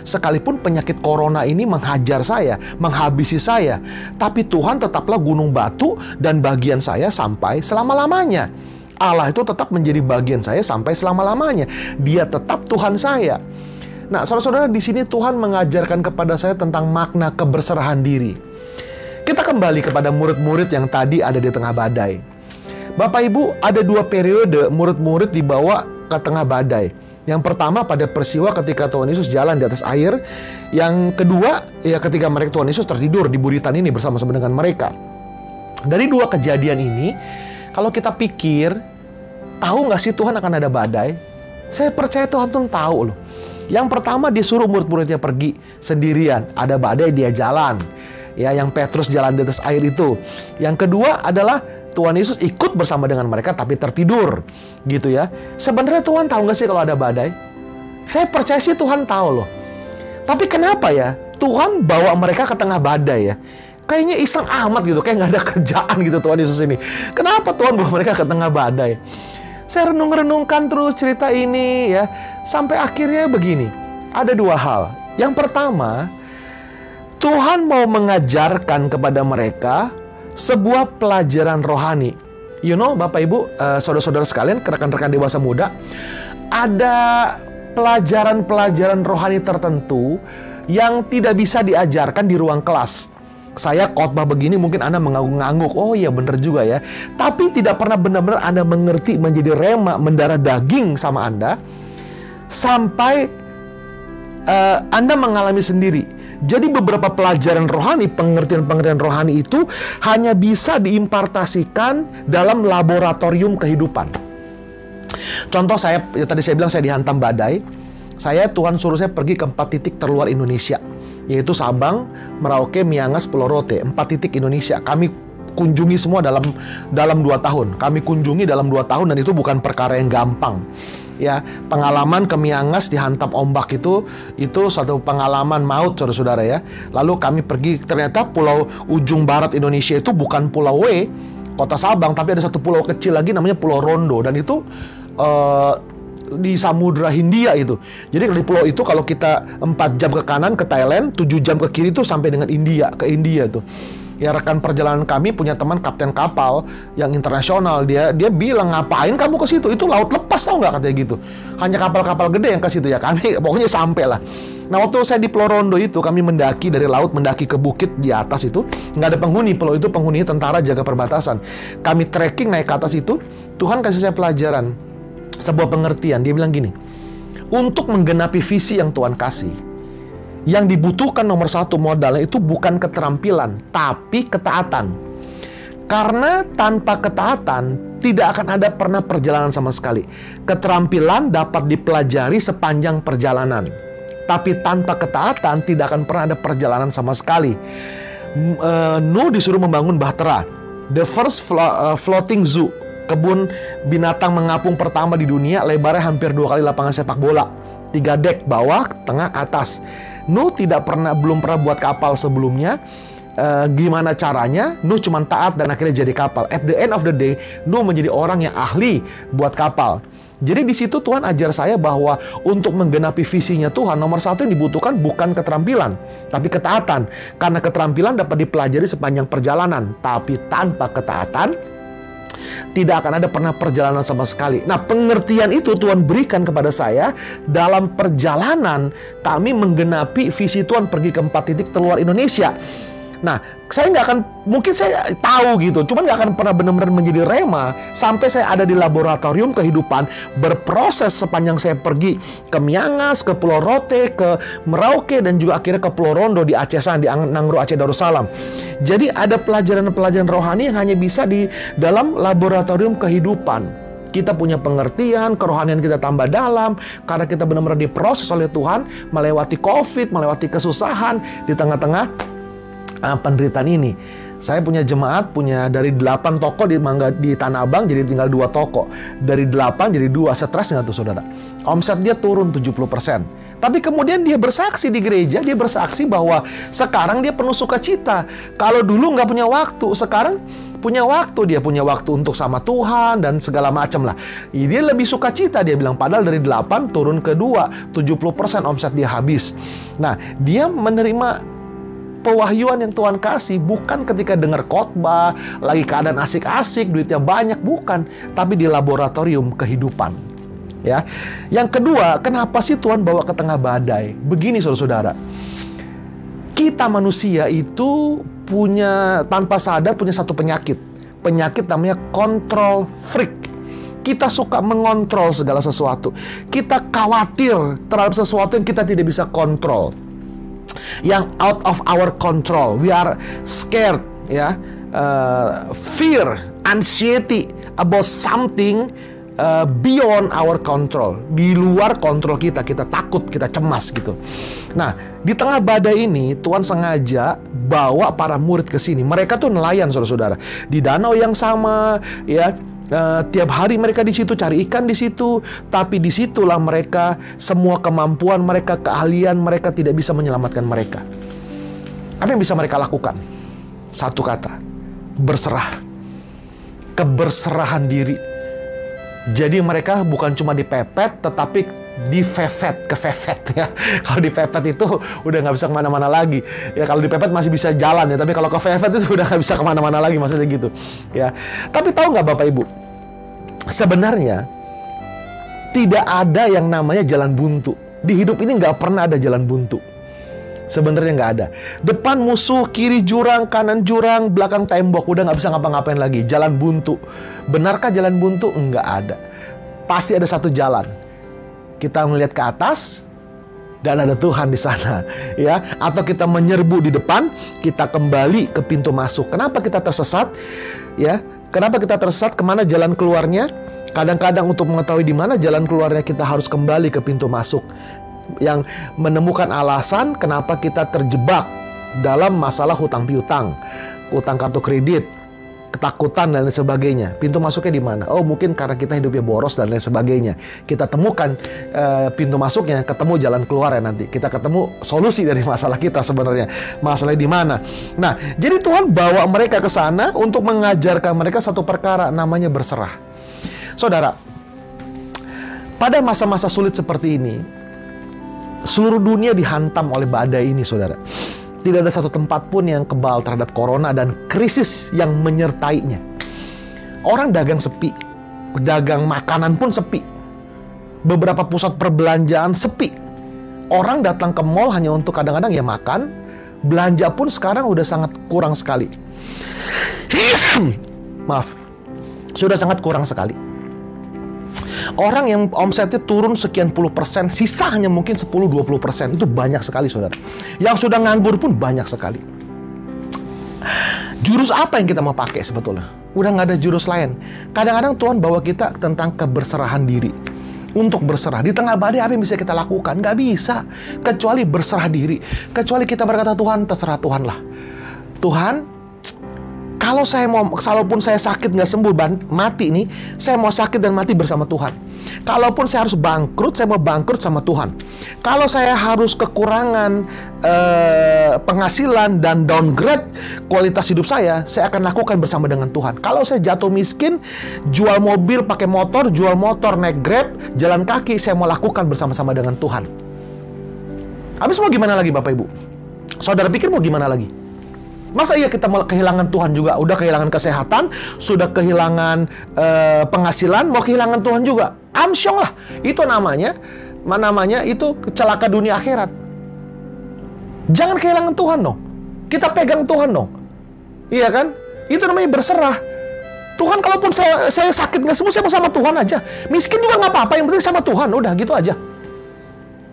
sekalipun penyakit corona ini menghajar saya, menghabisi saya, tapi Tuhan tetaplah gunung batu dan bagian saya sampai selama-lamanya. Allah itu tetap menjadi bagian saya sampai selama-lamanya. Dia tetap Tuhan saya. Nah, saudara-saudara, di sini Tuhan mengajarkan kepada saya tentang makna keberserahan diri. Kita kembali kepada murid-murid yang tadi ada di tengah badai. Bapak Ibu, ada 2 periode murid-murid dibawa ke tengah badai. Yang pertama pada peristiwa ketika Tuhan Yesus jalan di atas air. Yang kedua, ya ketika Tuhan Yesus tertidur di buritan ini bersama-sama dengan mereka. Dari 2 kejadian ini, kalau kita pikir, tahu nggak sih Tuhan akan ada badai? Saya percaya Tuhan tuh tahu loh. Yang pertama, dia suruh murid-muridnya pergi sendirian. Ada badai, dia jalan. ya, yang Petrus jalan di atas air itu. Yang kedua adalah Tuhan Yesus ikut bersama dengan mereka tapi tertidur, gitu ya. Sebenarnya Tuhan tahu nggak sih kalau ada badai? Saya percaya sih Tuhan tahu loh. Tapi kenapa ya Tuhan bawa mereka ke tengah badai ya? Kayaknya iseng amat gitu, kayak nggak ada kerjaan gitu Tuhan Yesus ini. Kenapa Tuhan bawa mereka ke tengah badai? Saya renung-renungkan terus cerita ini ya, sampai akhirnya begini. Ada dua hal. Yang pertama, Tuhan mau mengajarkan kepada mereka sebuah pelajaran rohani. You know, Bapak Ibu, saudara-saudara sekalian, rekan-rekan dewasa muda, ada pelajaran-pelajaran rohani tertentu yang tidak bisa diajarkan di ruang kelas. Saya khotbah begini mungkin Anda mengangguk-angguk, oh iya bener juga ya. Tapi tidak pernah benar-benar Anda mengerti, menjadi rema, mendarah daging sama Anda, sampai Anda mengalami sendiri. Jadi beberapa pelajaran rohani, pengertian-pengertian rohani itu hanya bisa diimpartasikan dalam laboratorium kehidupan. Contoh saya, tadi saya bilang saya dihantam badai. Tuhan suruh saya pergi ke 4 titik terluar Indonesia, yaitu Sabang, Merauke, Miangas, Pulau Rote. 4 titik Indonesia kami kunjungi semua dalam 2 tahun. Kami kunjungi dalam 2 tahun dan itu bukan perkara yang gampang. Ya, pengalaman ke Miangas dihantam ombak itu suatu pengalaman maut, saudara-saudara ya. Lalu kami pergi, ternyata pulau ujung barat Indonesia itu bukan Pulau W, kota Sabang, tapi ada satu pulau kecil lagi namanya Pulau Rondo, dan itu di Samudra Hindia itu. Jadi di pulau itu kalau kita 4 jam ke kanan ke Thailand, 7 jam ke kiri itu sampai dengan India, ke India tuh. Ya, rekan perjalanan kami punya teman kapten kapal yang internasional, dia bilang, ngapain kamu ke situ? Itu laut lepas, tahu nggak, katanya gitu. Hanya kapal-kapal gede yang ke situ ya. Kami pokoknya sampai lah. Nah, waktu saya di Pulau Rondo itu, kami mendaki dari laut, mendaki ke bukit di atas itu, nggak ada penghuni. Pulau itu penghuninya tentara jaga perbatasan. Kami trekking naik ke atas itu, Tuhan kasih saya pelajaran, sebuah pengertian. Dia bilang gini, untuk menggenapi visi yang Tuhan kasih, yang dibutuhkan nomor 1 modalnya itu bukan keterampilan, tapi ketaatan. Karena tanpa ketaatan, tidak akan ada pernah perjalanan sama sekali. Keterampilan dapat dipelajari sepanjang perjalanan, tapi tanpa ketaatan, tidak akan pernah ada perjalanan sama sekali. Nuh disuruh membangun Bahtera, the first floating zoo, kebun binatang mengapung pertama di dunia, lebarnya hampir 2 kali lapangan sepak bola, 3 dek, bawah, tengah, atas. Nuh belum pernah buat kapal sebelumnya. Gimana caranya? Nuh cuma taat dan akhirnya jadi kapal. At the end of the day, Nuh menjadi orang yang ahli buat kapal. Jadi di situ Tuhan ajar saya bahwa untuk menggenapi visinya Tuhan, nomor 1 yang dibutuhkan bukan keterampilan, tapi ketaatan. Karena keterampilan dapat dipelajari sepanjang perjalanan, tapi tanpa ketaatan, tidak akan ada pernah perjalanan sama sekali. Nah, pengertian itu Tuhan berikan kepada saya dalam perjalanan kami menggenapi visi Tuhan pergi ke 4 titik terluar Indonesia. Nah, saya nggak akan, mungkin saya tahu gitu, cuman nggak akan pernah benar-benar menjadi rema sampai saya ada di laboratorium kehidupan, berproses sepanjang saya pergi ke Miangas, ke Pulau Rote, ke Merauke, dan juga akhirnya ke Pulau Rondo di Aceh sana, di Nangro Aceh Darussalam. Jadi ada pelajaran-pelajaran rohani yang hanya bisa di dalam laboratorium kehidupan. Kita punya pengertian, kerohanian kita tambah dalam, karena kita benar-benar diproses oleh Tuhan, melewati COVID, melewati kesusahan, di tengah-tengah penderitaan ini. Saya punya jemaat, punya dari 8 toko di Tanah Abang, jadi tinggal 2 toko. Dari 8 jadi 2, stres nggak tuh saudara? Omset dia turun 70%. Tapi kemudian dia bersaksi di gereja, dia bersaksi bahwa sekarang dia penuh sukacita. Kalau dulu nggak punya waktu, sekarang punya waktu. Dia punya waktu untuk sama Tuhan dan segala macam lah. Dia lebih sukacita, dia bilang. Padahal dari 8 turun ke 2, 70% omset dia habis. Nah, dia menerima pewahyuan yang Tuhan kasih bukan ketika dengar khotbah, lagi keadaan asik-asik, duitnya banyak, bukan, tapi di laboratorium kehidupan. Ya. Yang kedua, kenapa sih Tuhan bawa ke tengah badai? Begini saudara-saudara, kita manusia itu punya, tanpa sadar punya satu penyakit. Penyakit namanya control freak. Kita suka mengontrol segala sesuatu. Kita khawatir terhadap sesuatu yang kita tidak bisa kontrol, yang out of our control. We are scared, ya, fear, anxiety about something beyond our control, di luar kontrol kita. Kita takut, kita cemas gitu. Nah, di tengah badai ini Tuhan sengaja bawa para murid ke sini. Mereka tuh nelayan, saudara-saudara, di danau yang sama, ya. Tiap hari mereka di situ cari ikan di situ, tapi disitulah mereka semua kemampuan mereka, keahlian mereka tidak bisa menyelamatkan mereka. Apa yang bisa mereka lakukan? Satu kata, berserah. Keberserahan diri. Jadi mereka bukan cuma dipepet, tetapi difefet, kefefet ya. Kalau dipepet itu udah nggak bisa kemana-mana lagi. Ya kalau dipepet masih bisa jalan ya, tapi kalau kefefet itu udah nggak bisa kemana-mana lagi, maksudnya gitu. Ya. Tapi tahu nggak Bapak Ibu? Sebenarnya tidak ada yang namanya jalan buntu. Di hidup ini nggak pernah ada jalan buntu. Sebenarnya nggak ada. Depan musuh, kiri jurang, kanan jurang, belakang tembok. Udah nggak bisa ngapa-ngapain lagi. Jalan buntu. Benarkah jalan buntu? Nggak ada. Pasti ada satu jalan. Kita melihat ke atas dan ada Tuhan di sana, ya. Atau kita menyerbu di depan, kita kembali ke pintu masuk. Kenapa kita tersesat? Ya. Kenapa kita tersesat? Kemana jalan keluarnya? Kadang-kadang untuk mengetahui di mana jalan keluarnya, kita harus kembali ke pintu masuk. Yang menemukan alasan kenapa kita terjebak dalam masalah hutang piutang, utang kartu kredit, ketakutan dan lain sebagainya. Pintu masuknya di mana? Oh, mungkin karena kita hidupnya boros dan lain sebagainya. Kita temukan pintu masuknya, ketemu jalan keluarnya nanti. Kita ketemu solusi dari masalah kita sebenarnya. Masalahnya di mana? Nah, jadi Tuhan bawa mereka ke sana untuk mengajarkan mereka satu perkara, namanya berserah. Saudara, pada masa-masa sulit seperti ini, seluruh dunia dihantam oleh badai ini, saudara. Tidak ada satu tempat pun yang kebal terhadap corona dan krisis yang menyertainya. Orang dagang sepi, dagang makanan pun sepi. Beberapa pusat perbelanjaan sepi. Orang datang ke mall hanya untuk kadang-kadang ya makan. Belanja pun sekarang udah sangat kurang sekali. Maaf, sudah sangat kurang sekali. Orang yang omsetnya turun sekian puluh persen, sisa hanya mungkin 10-20%. Itu banyak sekali, saudara. Yang sudah nganggur pun banyak sekali. Jurus apa yang kita mau pakai sebetulnya? Udah nggak ada jurus lain. Kadang-kadang Tuhan bawa kita tentang keberserahan diri. Untuk berserah. Di tengah badai apa yang bisa kita lakukan? Nggak bisa. Kecuali berserah diri. Kecuali kita berkata, Tuhan, terserah Tuhan lah. Tuhan, kalau saya mau, kalaupun saya sakit nggak sembuh, mati nih, saya mau sakit dan mati bersama Tuhan. Kalaupun saya harus bangkrut, saya mau bangkrut sama Tuhan. Kalau saya harus kekurangan penghasilan dan downgrade kualitas hidup saya akan lakukan bersama dengan Tuhan. Kalau saya jatuh miskin, jual mobil pakai motor, jual motor naik Grab, jalan kaki, saya mau lakukan bersama-sama dengan Tuhan. Habis mau gimana lagi Bapak Ibu? Saudara pikir mau gimana lagi? Masa iya kita mau kehilangan Tuhan juga? Udah kehilangan kesehatan, sudah kehilangan penghasilan, mau kehilangan Tuhan juga? Amsyong lah. Itu namanya itu celaka dunia akhirat. Jangan kehilangan Tuhan dong. Kita pegang Tuhan dong. Iya kan? Itu namanya berserah. Tuhan, kalaupun saya sakit nggak sembuh, saya mau sama Tuhan aja. Miskin juga nggak apa-apa, yang penting sama Tuhan. Udah gitu aja.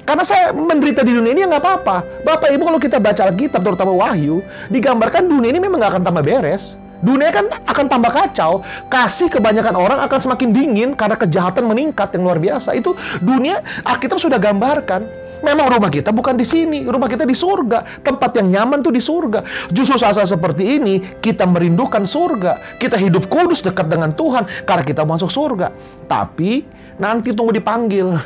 Karena saya menderita di dunia ini ya nggak apa-apa. Bapak Ibu, kalau kita baca Alkitab, terutama Wahyu, digambarkan dunia ini memang nggak akan tambah beres. Dunia kan akan tambah kacau. Kasih kebanyakan orang akan semakin dingin karena kejahatan meningkat yang luar biasa. Itu dunia Alkitab sudah gambarkan. Memang rumah kita bukan di sini, rumah kita di surga. Tempat yang nyaman tuh di surga. Justru saat-saat seperti ini kita merindukan surga. Kita hidup kudus dekat dengan Tuhan karena kita masuk surga. Tapi nanti tunggu dipanggil.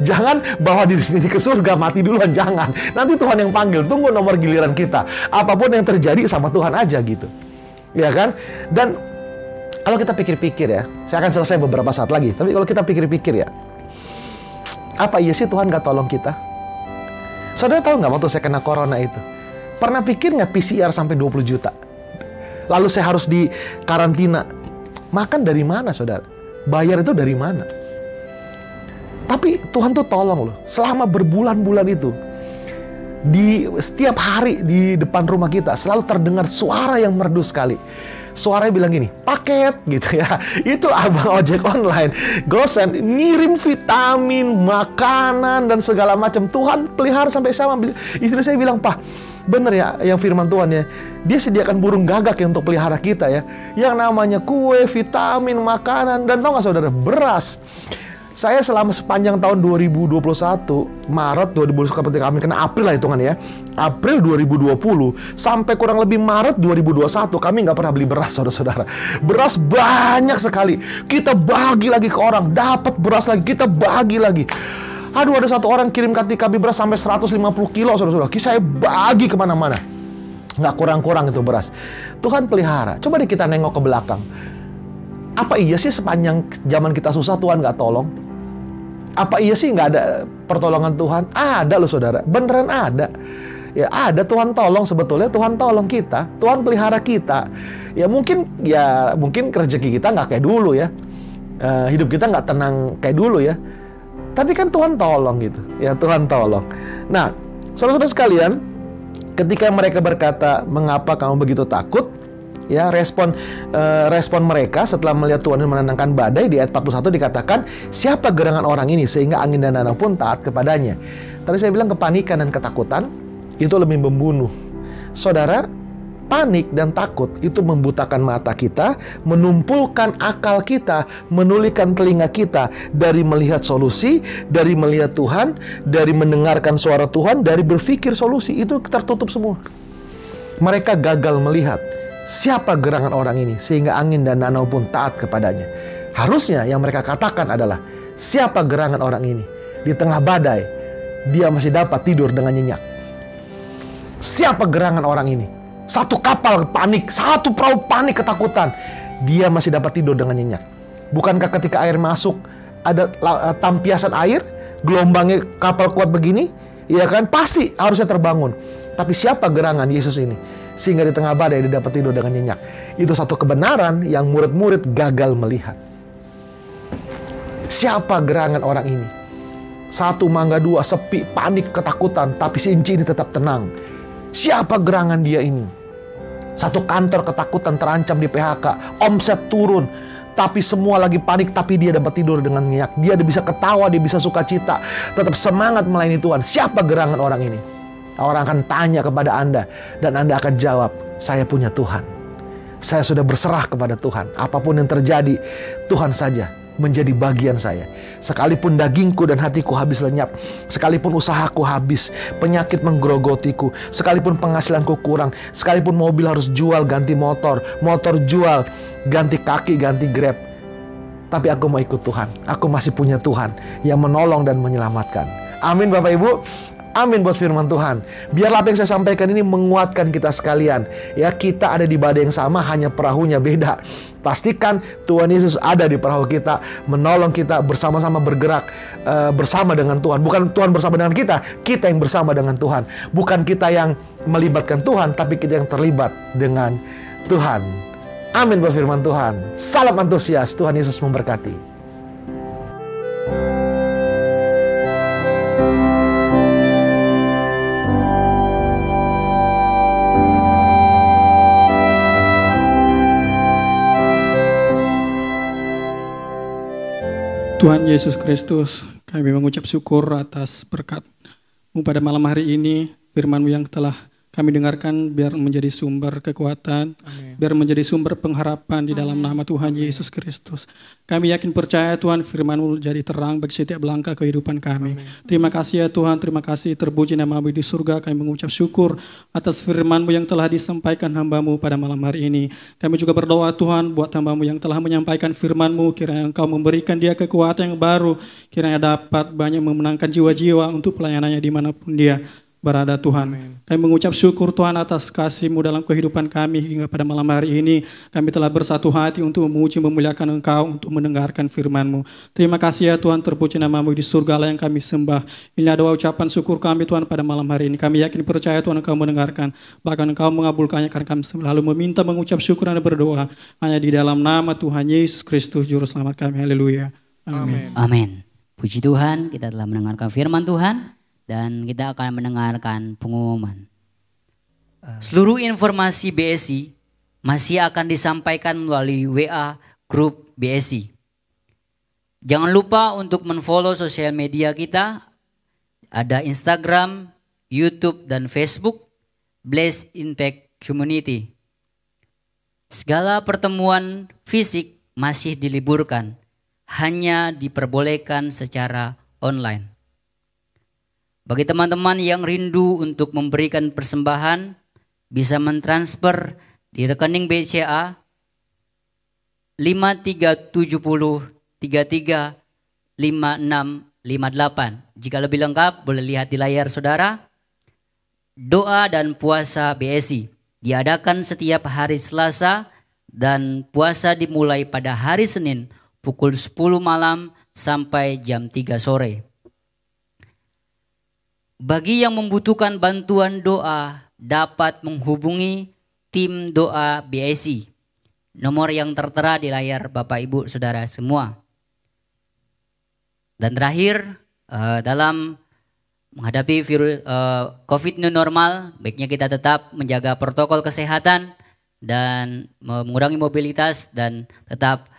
Jangan bawa diri sendiri ke surga, mati duluan, jangan. Nanti Tuhan yang panggil, tunggu nomor giliran kita. Apapun yang terjadi sama Tuhan aja gitu. Ya kan? Dan kalau kita pikir-pikir ya, saya akan selesai beberapa saat lagi. Tapi kalau kita pikir-pikir ya, apa iya sih Tuhan gak tolong kita? Saudara tahu nggak waktu saya kena corona itu? Pernah pikir nggak PCR sampai 20 juta? Lalu saya harus di karantina. Makan dari mana saudara? Bayar itu dari mana? Tapi Tuhan tuh tolong loh. Selama berbulan-bulan itu, di setiap hari di depan rumah kita selalu terdengar suara yang merdu sekali. Suaranya bilang gini, paket gitu ya. Itu abang ojek online, gosen, ngirim vitamin, makanan dan segala macam. Tuhan pelihara sampai sama. Istri saya bilang, Pak, Bener ya yang firman Tuhan ya. Dia sediakan burung gagak ya untuk pelihara kita ya. Yang namanya kue, vitamin, makanan, dan tau gak saudara, beras. Saya selama sepanjang tahun 2021, Maret 2021, ketika kami kena April lah hitungan ya, April 2020 sampai kurang lebih Maret 2021 kami nggak pernah beli beras, saudara-saudara. Beras banyak sekali. Kita bagi lagi ke orang, dapat beras lagi, kita bagi lagi. Aduh, ada satu orang kirim kami beras sampai 150 kilo, saudara-saudara. Saya bagi kemana-mana. Nggak kurang-kurang itu beras. Tuhan pelihara. Coba deh kita nengok ke belakang. Apa iya sih sepanjang zaman kita susah Tuhan nggak tolong? Apa iya sih nggak ada pertolongan Tuhan? Ada loh saudara, beneran ada. Ya ada, Tuhan tolong sebetulnya, Tuhan tolong kita, Tuhan pelihara kita. Ya mungkin rezeki kita nggak kayak dulu ya, hidup kita nggak tenang kayak dulu ya. Tapi kan Tuhan tolong gitu, ya Tuhan tolong. Nah, saudara-saudara sekalian, ketika mereka berkata, mengapa kamu begitu takut? Ya, respon mereka setelah melihat Tuhan menenangkan badai di ayat 41 dikatakan, siapa gerangan orang ini sehingga angin dan danau pun taat kepadanya. Tadi saya bilang kepanikan dan ketakutan itu lebih membunuh. Saudara, panik dan takut itu membutakan mata kita, menumpulkan akal kita, menulikan telinga kita dari melihat solusi, dari melihat Tuhan, dari mendengarkan suara Tuhan, dari berpikir solusi, itu tertutup semua. Mereka gagal melihat siapa gerangan orang ini sehingga angin dan danau pun taat kepadanya. Harusnya yang mereka katakan adalah, siapa gerangan orang ini di tengah badai dia masih dapat tidur dengan nyenyak. Siapa gerangan orang ini? Satu kapal panik, satu perahu panik ketakutan, dia masih dapat tidur dengan nyenyak. Bukankah ketika air masuk ada tampiasan air, gelombangnya kapal kuat begini, ya kan, pasti harusnya terbangun. Tapi siapa gerangan Yesus ini sehingga di tengah badai dia dapat tidur dengan nyenyak? Itu satu kebenaran yang murid-murid gagal melihat. Siapa gerangan orang ini? Satu mangga dua, sepi, panik, ketakutan, tapi si Inci ini tetap tenang. Siapa gerangan dia ini? Satu kantor ketakutan, terancam di PHK, omset turun, tapi semua lagi panik, tapi dia dapat tidur dengan nyenyak. Dia bisa ketawa, dia bisa sukacita, tetap semangat melayani Tuhan. Siapa gerangan orang ini? Orang akan tanya kepada Anda, dan Anda akan jawab, saya punya Tuhan. Saya sudah berserah kepada Tuhan. Apapun yang terjadi, Tuhan saja menjadi bagian saya. Sekalipun dagingku dan hatiku habis lenyap, sekalipun usahaku habis, penyakit menggerogotiku, sekalipun penghasilanku kurang, sekalipun mobil harus jual ganti motor, motor jual ganti kaki, ganti Grab, tapi aku mau ikut Tuhan. Aku masih punya Tuhan yang menolong dan menyelamatkan. Amin Bapak Ibu. Amin buat firman Tuhan. Biarlah apa yang saya sampaikan ini menguatkan kita sekalian. Ya, kita ada di badai yang sama, hanya perahunya beda. Pastikan Tuhan Yesus ada di perahu kita, menolong kita bersama-sama bergerak bersama dengan Tuhan. Bukan Tuhan bersama dengan kita yang bersama dengan Tuhan. Bukan kita yang melibatkan Tuhan, tapi kita yang terlibat dengan Tuhan. Amin buat firman Tuhan. Salam antusias, Tuhan Yesus memberkati.
Tuhan Yesus Kristus, kami mengucap syukur atas berkat-Mu pada malam hari ini. Firman-Mu yang telah kami dengarkan biar menjadi sumber kekuatan, amin, biar menjadi sumber pengharapan di dalam nama Tuhan Yesus Kristus. Kami yakin percaya Tuhan, firman-Mu jadi terang bagi setiap langkah kehidupan kami. Amin. Terima kasih ya Tuhan, terima kasih, terpuji nama-Mu di surga. Kami mengucap syukur atas firman-Mu yang telah disampaikan hamba-Mu pada malam hari ini. Kami juga berdoa Tuhan buat hamba-Mu yang telah menyampaikan firman-Mu, kiranya Engkau memberikan dia kekuatan yang baru, kiranya dapat banyak memenangkan jiwa-jiwa untuk pelayanannya dimanapun dia berada Tuhan. Amen. Kami mengucap syukur Tuhan atas kasih-Mu dalam kehidupan kami hingga pada malam hari ini. Kami telah bersatu hati untuk memuji memuliakan Engkau, untuk mendengarkan firman-Mu. Terima kasih ya Tuhan, terpuji nama-Mu di surga lah yang kami sembah. Ini adalah ucapan syukur kami Tuhan pada malam hari ini. Kami yakin percaya Tuhan Engkau mendengarkan, bahkan Engkau mengabulkannya, karena kami selalu meminta, mengucap syukur dan berdoa hanya di dalam nama Tuhan Yesus Kristus Juru Selamat kami. Haleluya. Amin.
Amin. Puji Tuhan, kita telah mendengarkan firman Tuhan. Dan kita akan mendengarkan pengumuman. Seluruh informasi BSI masih akan disampaikan melalui WA grup BSI. Jangan lupa untuk menfollow sosial media kita. Ada Instagram, YouTube, dan Facebook. Blessed Impact Community. Segala pertemuan fisik masih diliburkan, hanya diperbolehkan secara online. Bagi teman-teman yang rindu untuk memberikan persembahan, bisa mentransfer di rekening BCA 5370335658. Jika lebih lengkap boleh lihat di layar saudara. Doa dan puasa BSI diadakan setiap hari Selasa dan puasa dimulai pada hari Senin pukul 10 malam sampai jam 3 sore. Bagi yang membutuhkan bantuan doa dapat menghubungi tim doa BSI. Nomor yang tertera di layar Bapak Ibu Saudara semua. Dan terakhir, dalam menghadapi virus COVID new normal, baiknya kita tetap menjaga protokol kesehatan dan mengurangi mobilitas dan tetap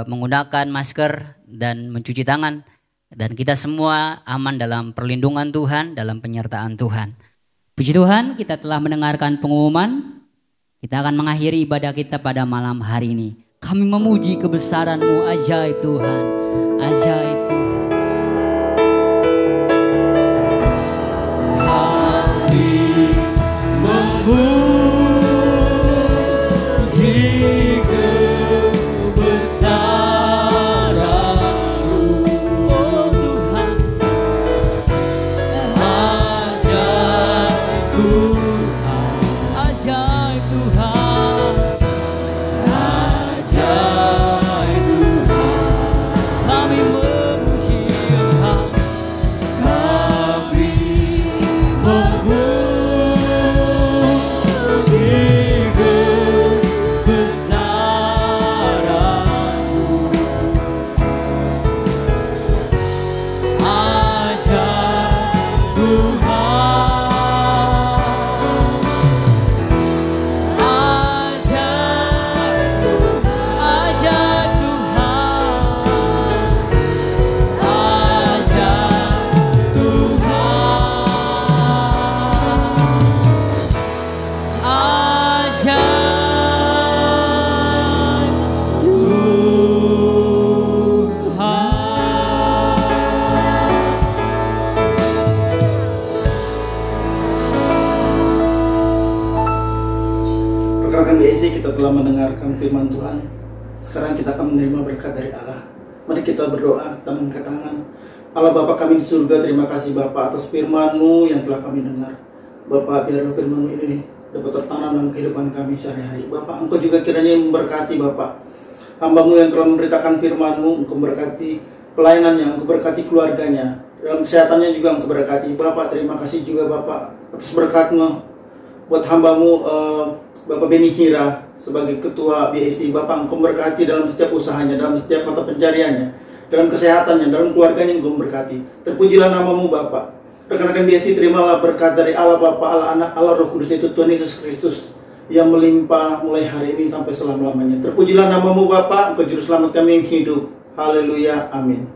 menggunakan masker dan mencuci tangan, dan kita semua aman dalam perlindungan Tuhan, dalam penyertaan Tuhan. Puji Tuhan, kita telah mendengarkan pengumuman. Kita akan mengakhiri ibadah kita pada malam hari ini. Kami memuji kebesaran-Mu, ajaib Tuhan, ajaib Tuhan.
Memuji kebesaran-Mu, oh Tuhan, ajaib Tuhan, ajaib Tuhan, ajaib Tuhan. Kami memuji Engkau, kami memuji
Rekan-rekan BSI, kita telah mendengarkan firman Tuhan. Sekarang kita akan menerima berkat dari Allah. Mari kita berdoa, kita mengangkat tangan. Allah Bapa kami di surga, terima kasih Bapa atas firman-Mu yang telah kami dengar. Bapa, biar firman-Mu ini dapat tertanam dalam kehidupan kami sehari-hari. Bapa, Engkau juga kiranya memberkati Bapa hamba-Mu yang telah memberitakan firman-Mu. Engkau berkati pelayanannya, Engkau berkati keluarganya, dalam kesehatannya juga Engkau berkati. Bapa, terima kasih juga Bapa atas berkat-Mu buat hamba-Mu Bapak Beni Hira sebagai ketua BSI. Bapak, Engkau berkati dalam setiap usahanya, dalam setiap mata pencariannya, dalam kesehatannya, dalam keluarganya Engkau berkati. Terpujilah nama-Mu Bapak. Rekan-rekan BSI, terimalah berkat dari Allah Bapa, Allah Anak, Allah Roh Kudus, itu Tuhan Yesus Kristus yang melimpah mulai hari ini sampai selama-lamanya. Terpujilah nama-Mu Bapak, Engkau juru selamat kami yang hidup. Haleluya, amin.